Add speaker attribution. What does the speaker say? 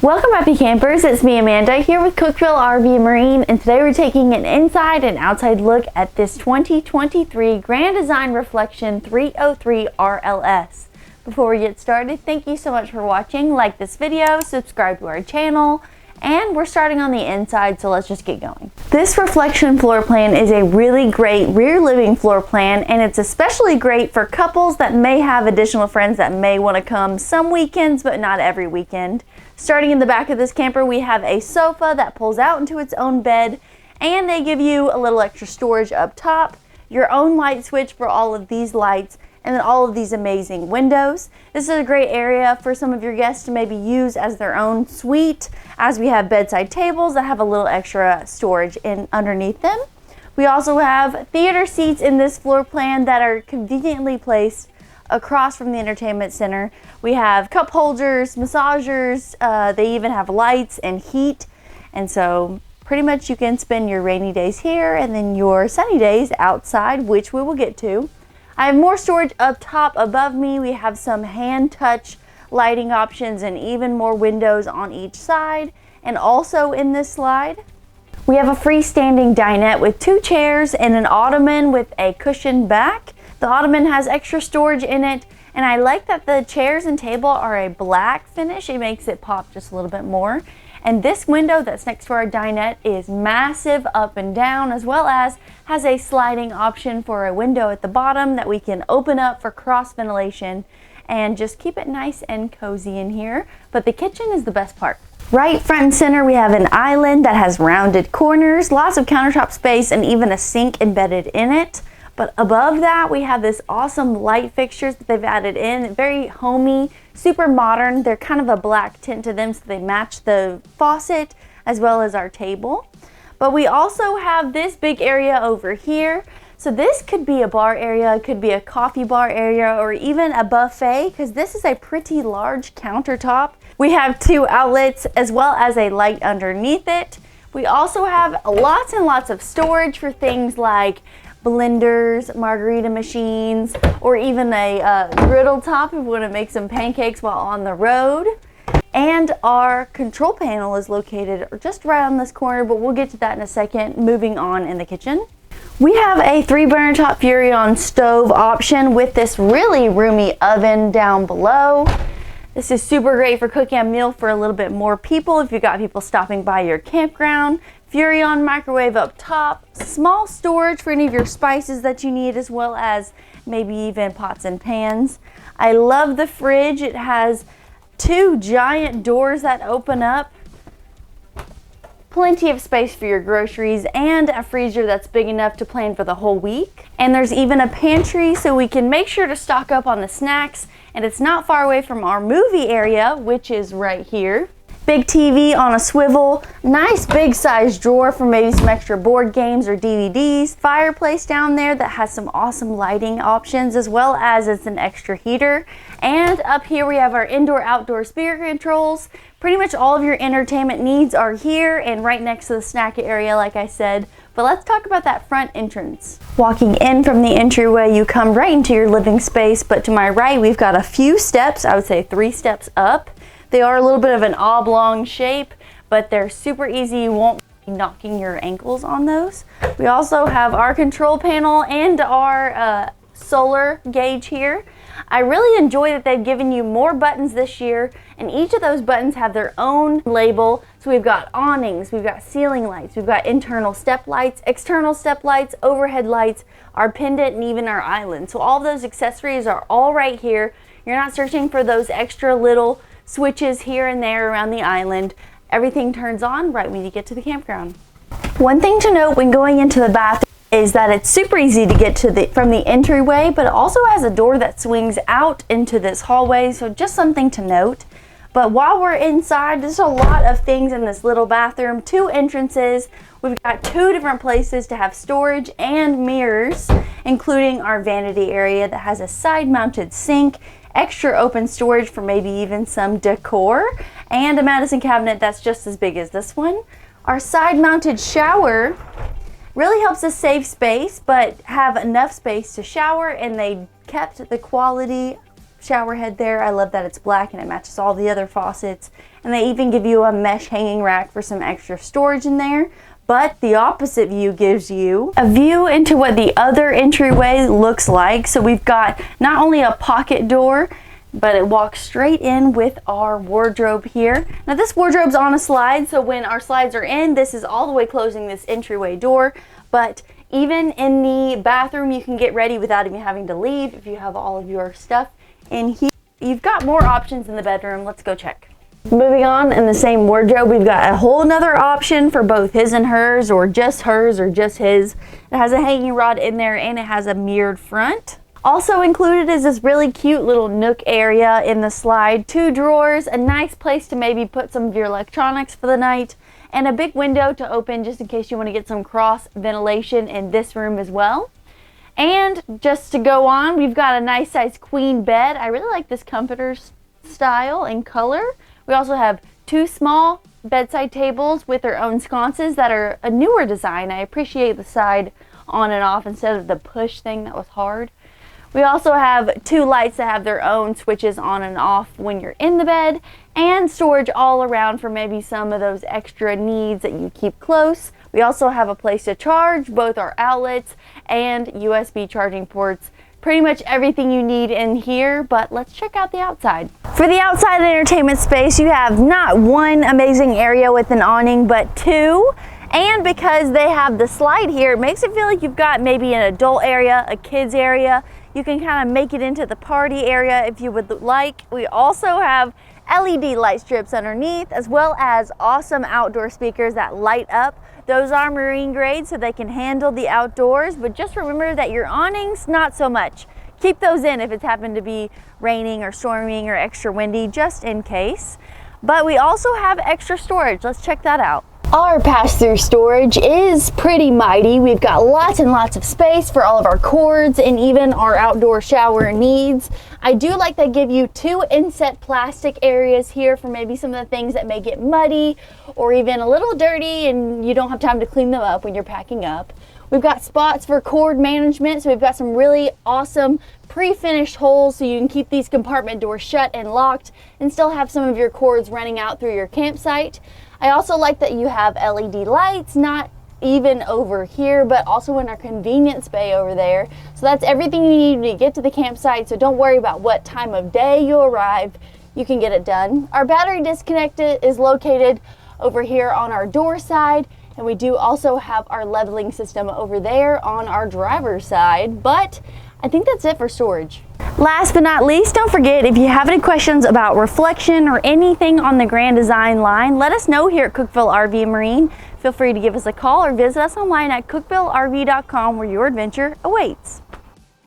Speaker 1: Welcome happy campers, it's me Amanda here with Cookeville RV and Marine, and today we're taking an inside and outside look at this 2023 Grand Design Reflection 303 RLS. Before we get started, thank you so much for watching. Like this video, subscribe to our channel, and we're starting on the inside, so let's just get going. This Reflection floor plan is a really great rear living floor plan, and it's especially great for couples that may have additional friends that may want to come some weekends but not every weekend. Starting in the back of this camper, we have a sofa that pulls out into its own bed, and they give you a little extra storage up top, your own light switch for all of these lights, and then all of these amazing windows. This is a great area for some of your guests to maybe use as their own suite, as we have bedside tables that have a little extra storage underneath them. We also have theater seats in this floor plan that are conveniently placed across from the entertainment center. We have cup holders, massagers, they even have lights and heat, and so pretty much you can spend your rainy days here and then your sunny days outside, which we will get to. I have more storage up top above me. We have some hand touch lighting options and even more windows on each side, and also in this slide we have a freestanding dinette with 2 chairs and an ottoman with a cushioned back. The ottoman has extra storage in it, and I like that the chairs and table are a black finish. It makes it pop just a little bit more. And this window that's next to our dinette is massive up and down, as well as has a sliding option for a window at the bottom that we can open up for cross ventilation and just keep it nice and cozy in here. But the kitchen is the best part. Right front and center, we have an island that has rounded corners, lots of countertop space, and even a sink embedded in it. But above that, we have this awesome light fixtures that they've added in, very homey, super modern. They're kind of a black tint to them, so they match the faucet as well as our table. But we also have this big area over here. So this could be a bar area, it could be a coffee bar area, or even a buffet, because this is a pretty large countertop. We have 2 outlets as well as a light underneath it. We also have lots and lots of storage for things like blenders, margarita machines, or even a griddle top if we want to make some pancakes while on the road. And our control panel is located just right on this corner, but we'll get to that in a second. Moving on in the kitchen, we have a 3-burner top Furrion stove option with this really roomy oven down below. This is super great for cooking a meal for a little bit more people if you've got people stopping by your campground. Furrion microwave up top, small storage for any of your spices that you need, as well as maybe even pots and pans. I love the fridge. It has 2 giant doors that open up. Plenty of space for your groceries and a freezer that's big enough to plan for the whole week. And there's even a pantry so we can make sure to stock up on the snacks, and it's not far away from our movie area, which is right here. Big TV on a swivel, nice big size drawer for maybe some extra board games or DVDs, fireplace down there that has some awesome lighting options, as well as it's an extra heater. And up here we have our indoor-outdoor speaker controls. Pretty much all of your entertainment needs are here and right next to the snack area, like I said. But let's talk about that front entrance. Walking in from the entryway, you come right into your living space, but to my right we've got a few steps, I would say 3 steps up. They are a little bit of an oblong shape, but they're super easy. You won't be knocking your ankles on those. We also have our control panel and our solar gauge here. I really enjoy that they've given you more buttons this year, and each of those buttons have their own label. So we've got awnings, we've got ceiling lights, we've got internal step lights, external step lights, overhead lights, our pendant, and even our island. So all of those accessories are all right here. You're not searching for those extra little switches here and there around the island. Everything turns on right when you get to the campground. One thing to note when going into the bathroom is that it's super easy to get to from the entryway, but it also has a door that swings out into this hallway, so just something to note. But while we're inside, there's a lot of things in this little bathroom. 2 entrances. We've got 2 different places to have storage and mirrors, including our vanity area that has a side-mounted sink, extra open storage for maybe even some decor, and a medicine cabinet that's just as big as this one. Our side-mounted shower really helps us save space, but have enough space to shower, and they kept the quality shower head there. I love that it's black and it matches all the other faucets. And they even give you a mesh hanging rack for some extra storage in there. But the opposite view gives you a view into what the other entryway looks like. So we've got not only a pocket door, but it walks straight in with our wardrobe here. Now this wardrobe's on a slide, so when our slides are in, this is all the way closing this entryway door. But even in the bathroom, you can get ready without even having to leave if you have all of your stuff in here. You've got more options in the bedroom. Let's go check. Moving on, in the same wardrobe, we've got a whole nother option for both his and hers, or just his. It has a hanging rod in there and it has a mirrored front. Also included is this really cute little nook area in the slide. 2 drawers, a nice place to maybe put some of your electronics for the night, and a big window to open just in case you want to get some cross ventilation in this room as well. And just to go on, we've got a nice size queen bed. I really like this comforter style and color. We also have 2 small bedside tables with their own sconces that are a newer design. I appreciate the side on and off instead of the push thing that was hard. We also have 2 lights that have their own switches on and off when you're in the bed, and storage all around for maybe some of those extra needs that you keep close. We also have a place to charge both our outlets and USB charging ports. Pretty much everything you need in here, but let's check out the outside. For the outside entertainment space, you have not one amazing area with an awning, but 2. And because they have the slide here, it makes it feel like you've got maybe an adult area, a kids area. You can kind of make it into the party area if you would like. We also have LED light strips underneath, as well as awesome outdoor speakers that light up. Those are marine grade, so they can handle the outdoors, but just remember that your awnings, not so much. Keep those in if it's happened to be raining or storming or extra windy, just in case. But we also have extra storage. Let's check that out. Our pass-through storage is pretty mighty. We've got lots and lots of space for all of our cords and even our outdoor shower needs. I do like they give you 2 inset plastic areas here for maybe some of the things that may get muddy or even a little dirty and you don't have time to clean them up when you're packing up. We've got spots for cord management, so we've got some really awesome pre-finished holes so you can keep these compartment doors shut and locked and still have some of your cords running out through your campsite. I also like that you have LED lights, not even over here, but also in our convenience bay over there. So that's everything you need to get to the campsite, so don't worry about what time of day you arrive. You can get it done. Our battery disconnect is located over here on our door side, and we do also have our leveling system over there on our driver's side, but I think that's it for storage. Last but not least, don't forget, if you have any questions about reflection or anything on the Grand Design line, let us know here at Cookeville RV and Marine. Feel free to give us a call or visit us online at cookvillerv.com, where your adventure awaits.